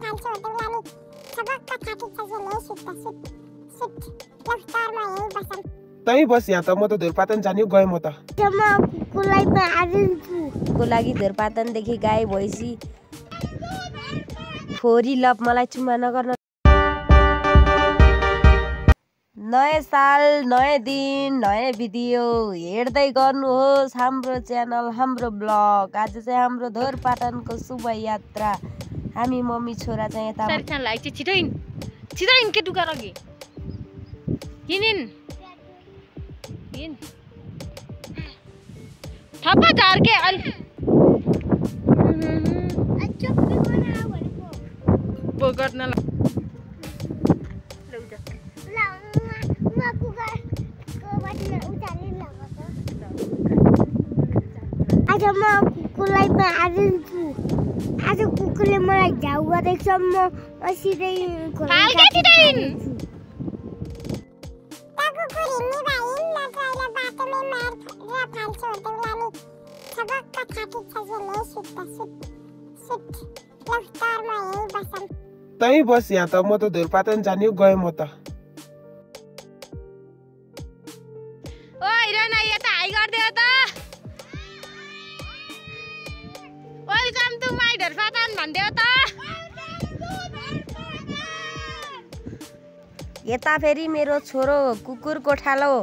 फाल्छु देउलानी सबक थाकी छ जले सुट लफ्तारमा यही बसम तै बस यहाँ त म त धुरपातन जाने गए म त कुलाई म आजन्छु को लागि धुरपातन देखि गाई भइसी फोरी लप मलाई चुम्मा नगर्न। नयाँ साल नयाँ दिन नयाँ भिडियो हेर्दै गर्नुहोस् हाम्रो च्यानल हाम्रो ब्लग। आज चाहिँ हाम्रो धुरपातनको शुभ यात्रा। हामी मम्मी छोरा चाहिँ यता सरखान लाइक छिटो इन के दुका लगी हिनिन हिन थप्पा झार के अल अच्छा के बना भनेको बो गर्न ल आज म कुकुरलाई म आजन्छु। आज कुकुरले मलाई घाउ गरेको छ म सिधै फाल्के छिटो इन ता कुकुर हिँड्ने भाइ नत्रैले बाटोमै मार र फाल्छु देउलानी सबक थाकी छ जले सुट लफ्तारमा यही बसम तै बस यहाँ त म त धुरपातन जाने गए म त ओइ रना यता हाई गर्दियो त वेलकम टु माई धुरपातन भन्दियो त यता फेरि मेरो छोरो कुकुर कोठालो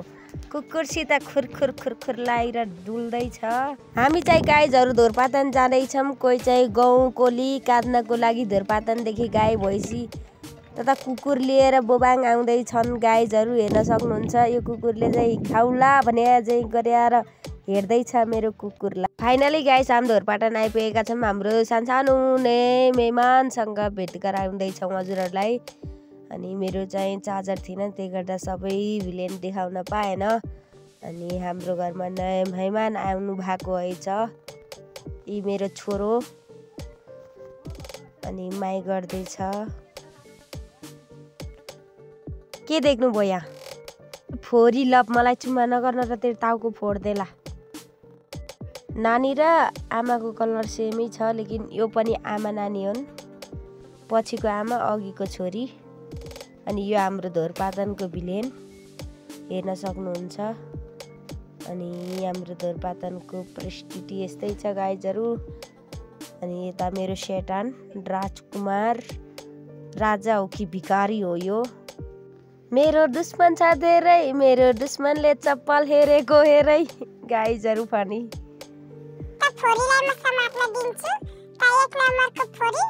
कुकुरसित खुरखुर लाएर डुल्दैछ। हामी चाहिँ गाईहरू धुरपातन जाँदैछौँ। कोही चाहिँ गहुँ कोली काट्नको लागि धुरपातनदेखि गाई भैँसी तथा कुकुर लिएर बोबाङ आउँदैछन्। गाईहरू हेर्न सक्नुहुन्छ। यो कुकुरले चाहिँ खाउला भने चाहिँ गरेर हेर्दैछ मेरो कुकुरलाई। फाइनली गाइस हामी धुरपातन आइपुगेका छौँ। हाम्रो सानसानो नै मेहमानसँग भेट गराउँदैछौँ हजुरहरूलाई। अनि मेरो चाहिँ चार्जर थिएन त्यही गर्दा सबै भिलेन देखाउन पाएन। अनि हाम्रो घरमा नयाँ मेहमान आउनु भएको रहेछ। यी मेरो छोरो अनि माई गर्दैछ। के देख्नुभयो यहाँ फोरी लप मलाई चुम्मा नगर्न र तेरो टाउको फोड्देला। नानी र आमाको कलर सेमै छ लेकिन यो पनि आमा नानी हुन्। पछिको आमा अघिको छोरी। अनि यो हाम्रो धुरपातनको भिलेन हेर्न सक्नुहुन्छ। अनि हाम्रो धुरपातनको परिस्थिति यस्तै छ गाइजहरू। अनि यता मेरो शैतान राजकुमार राजा हो कि भिखारी हो यो। मेरो दुश्मन छ धेरै मेरो दुश्मनले चप्पल हेरेको हेरै गाइजहरू पनि त फोरीलाई म समात्न दिन्छु त एक नम्बरको फोरी